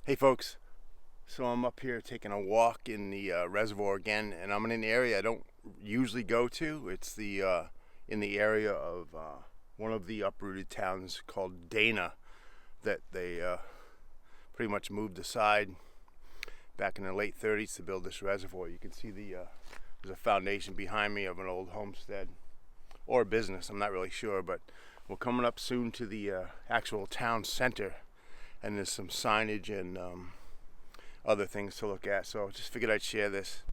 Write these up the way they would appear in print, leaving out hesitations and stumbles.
Hey folks, so I'm up here taking a walk in the reservoir again, and I'm in an area I don't usually go to. It's in the area of one of the uprooted towns called Dana that they pretty much moved aside back in the late 30s to build this reservoir. You can see there's a foundation behind me of an old homestead or a business, I'm not really sure, but we're coming up soon to the actual town center, and there's some signage and other things to look at, so just figured I'd share this.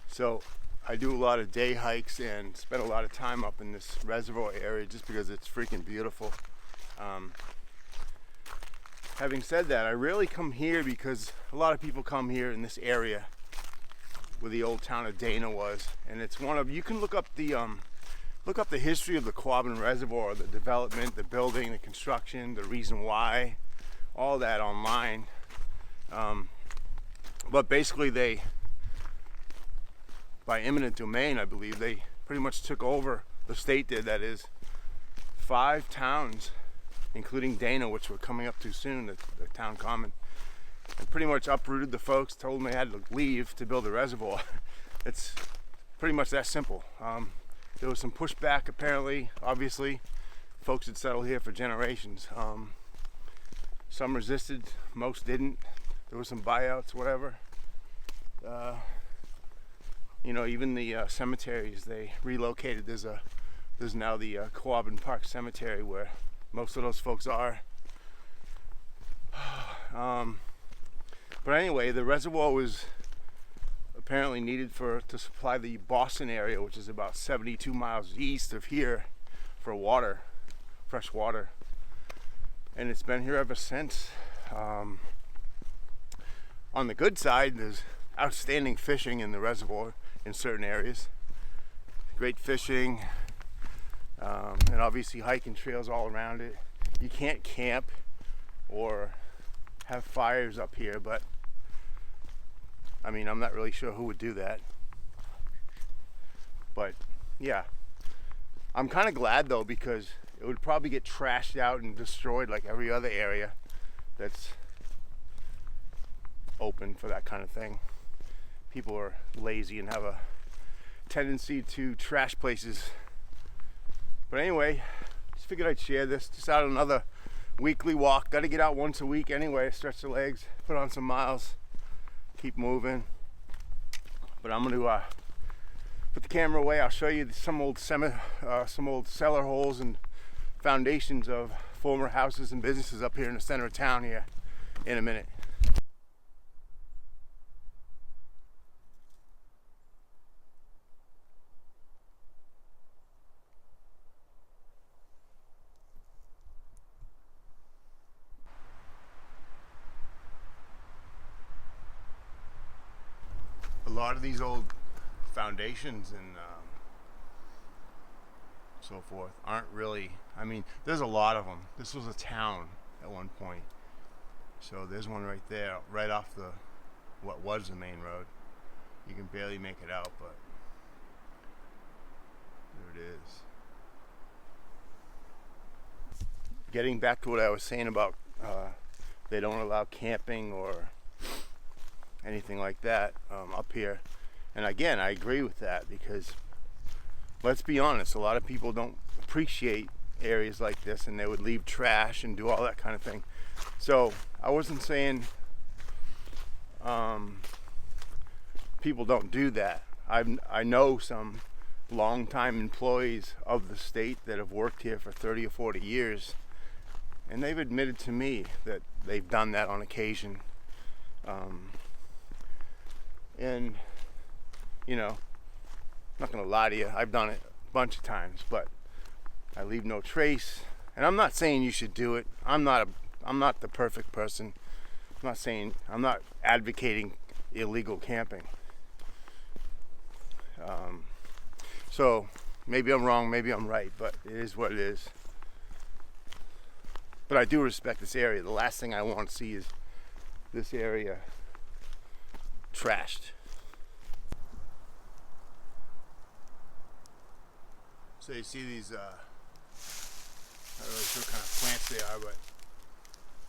So I do a lot of day hikes and spend a lot of time up in this reservoir area just because it's freaking beautiful. Having said that, I rarely come here because a lot of people come here in this area where the old town of Dana was, and it's you can look up the history of the Quabbin Reservoir, the development, the building, the construction, the reason why, all that online. But basically by eminent domain, I believe, they pretty much took over, the state did, that is, 5 towns, including Dana, which we're coming up to soon, the town common, and pretty much uprooted the folks, told them they had to leave to build a reservoir. It's pretty much that simple. There was some pushback, apparently, obviously. Folks had settled here for generations. Some resisted, most didn't. There were some buyouts, whatever. Even the cemeteries, they relocated. There's now the Quabbin Park Cemetery where most of those folks are. But anyway, the reservoir was apparently needed to supply the Boston area, which is about 72 miles east of here, for water, fresh water. And it's been here ever since. On the good side, there's outstanding fishing in the reservoir in certain areas. Great fishing, and obviously hiking trails all around it. You can't camp or have fires up here, but I mean, I'm not really sure who would do that. But yeah, I'm kind of glad though, because it would probably get trashed out and destroyed like every other area that's open for that kind of thing. People are lazy and have a tendency to trash places. But anyway, just figured I'd share this. Just out on another weekly walk. Got to get out once a week anyway, stretch the legs, put on some miles, keep moving. But I'm going to put the camera away. I'll show you some old cellar holes and foundations of former houses and businesses up here in the center of town here in a minute. A lot of these old foundations and so forth aren't really, I mean, there's a lot of them. This was a town at one point. So there's one right there, right off what was the main road. You can barely make it out, but there it is. Getting back to what I was saying about they don't allow camping or anything like that up here. And again, I agree with that, because let's be honest, a lot of people don't appreciate areas like this, and they would leave trash and do all that kind of thing. So I wasn't saying people don't do that. I know some longtime employees of the state that have worked here for 30 or 40 years, and they've admitted to me that they've done that on occasion. And I'm not gonna lie to you, I've done it a bunch of times, but I leave no trace. And I'm not saying you should do it. I'm not the perfect person. I'm not advocating illegal camping. So maybe I'm wrong, maybe I'm right, but it is what it is. But I do respect this area. The last thing I want to see is this area trashed. So you see these, not really sure what kind of plants they are, but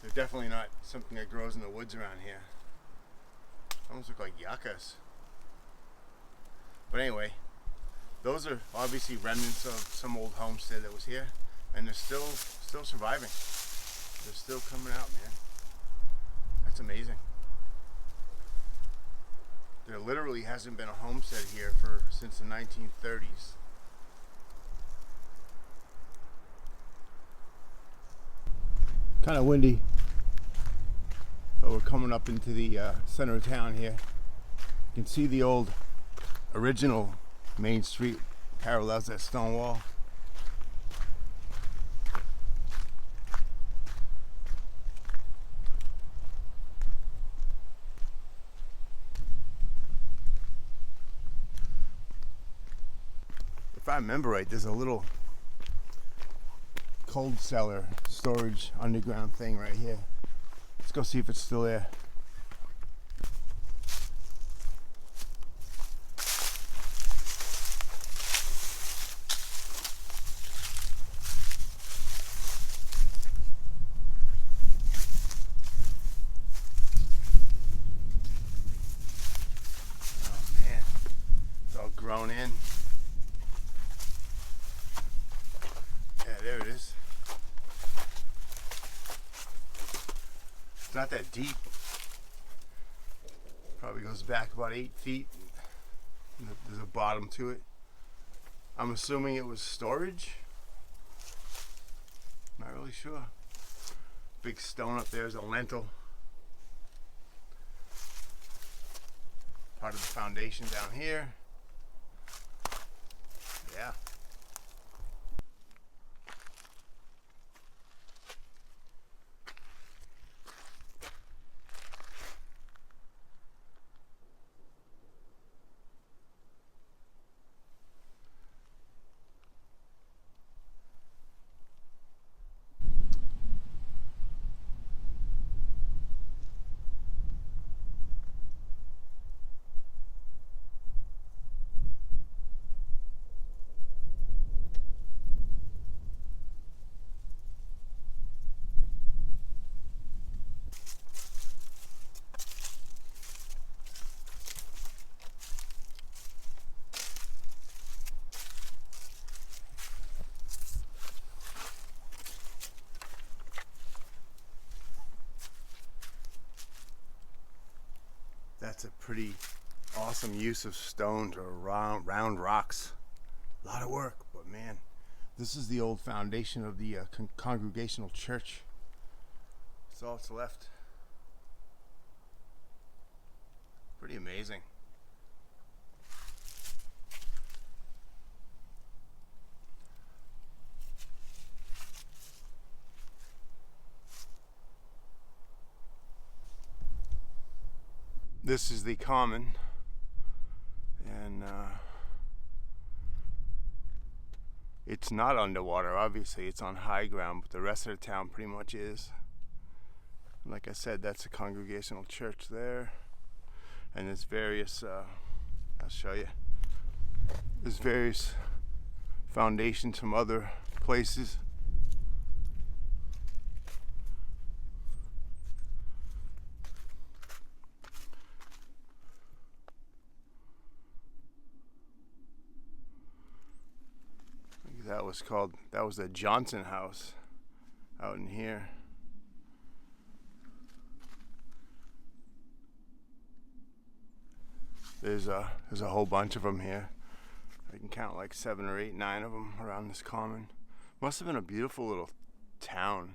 they're definitely not something that grows in the woods around here. Almost look like yuccas. But anyway, those are obviously remnants of some old homestead that was here, and they're still surviving. They're still coming out, man. That's amazing. There literally hasn't been a homestead here since the 1930s. Kind of windy, but we're coming up into the center of town here. You can see the old original main street parallels that stone wall. If I remember right, there's a little cold cellar storage underground thing right here. Let's go see if it's still there. Oh man, it's all grown in. Yeah, there it is. It's not that deep. Probably goes back about 8 feet. There's a bottom to it. I'm assuming it was storage. Not really sure. Big stone up there is a lentil. Part of the foundation down here. Yeah. That's a pretty awesome use of stones or round rocks. A lot of work, but man, this is the old foundation of the Congregational Church. That's all that's left. Pretty amazing. This is the common, and it's not underwater, obviously. It's on high ground, but the rest of the town pretty much is. Like I said, that's the Congregational Church there, and there's various, I'll show you, there's various foundations from other places. That was the Johnson house out in here. There's a whole bunch of them here. I can count like 7 or 8, 9 of them around this common. Must have been a beautiful little town.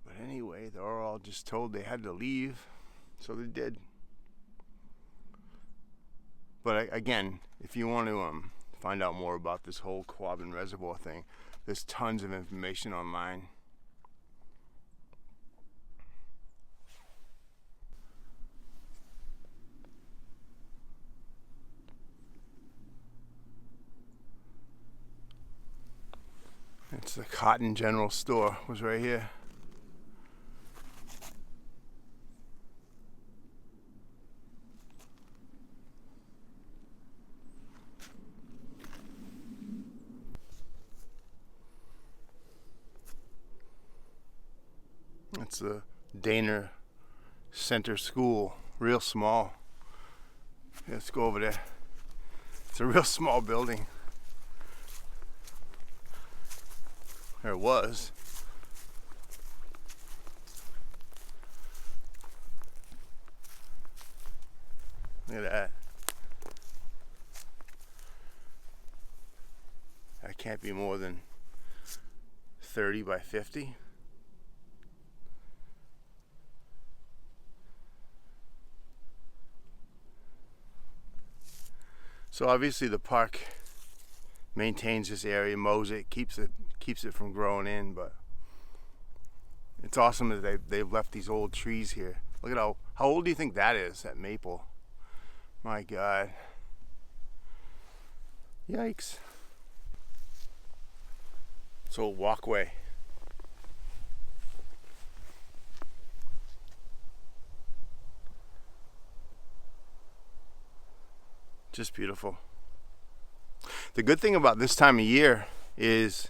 But anyway, they were all just told they had to leave, so they did. But again, if you want to find out more about this whole Quabbin Reservoir thing, there's tons of information online. It's the Cotton General Store, was right here. That's the Dana Center School, real small. Let's go over there. It's a real small building. Or it was. Look at that. That can't be more than 30 by 50. So obviously the park maintains this area, mows it, keeps it from growing in, but it's awesome that they've left these old trees here. Look at how old do you think that is, that maple? My God. Yikes. It's old walkway. Just beautiful. The good thing about this time of year is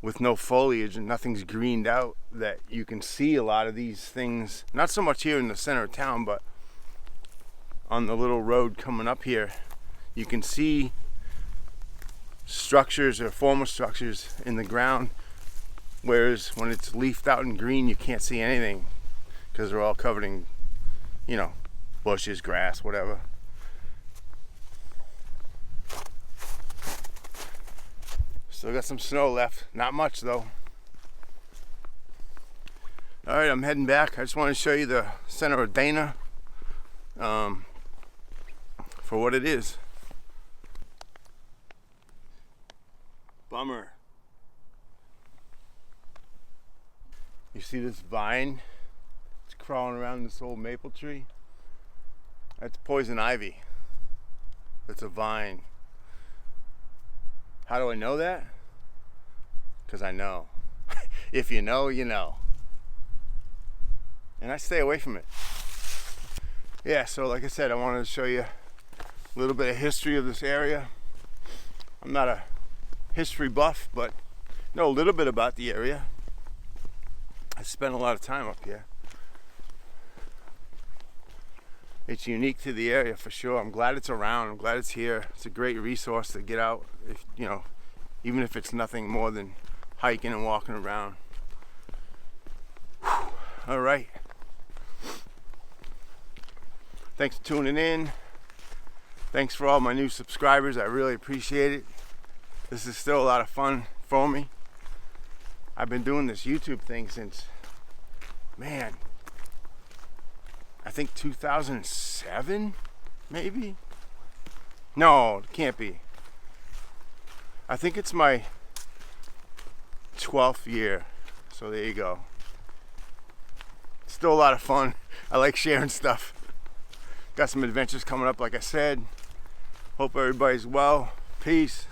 with no foliage and nothing's greened out, that you can see a lot of these things, not so much here in the center of town, but on the little road coming up here, you can see structures or former structures in the ground, whereas when it's leafed out and green, you can't see anything because they're all covered in, bushes, grass, whatever. Still got some snow left. Not much though. Alright, I'm heading back. I just want to show you the center of Dana for what it is. Bummer. You see this vine? It's crawling around this old maple tree. That's poison ivy. That's a vine. How do I know that? Because I know. If you know, you know. And I stay away from it. Yeah, so like I said, I wanted to show you a little bit of history of this area. I'm not a history buff, but know a little bit about the area. I spent a lot of time up here. It's unique to the area for sure. I'm glad it's around. I'm glad it's here. It's a great resource to get out, if even if it's nothing more than hiking and walking around. Whew. All right. Thanks for tuning in. Thanks for all my new subscribers. I really appreciate it. This is still a lot of fun for me. I've been doing this YouTube thing since, I think 2007, maybe? No, it can't be. I think it's my 12th year, so there you go. Still a lot of fun. I like sharing stuff. Got some adventures coming up, like I said. Hope everybody's well. Peace.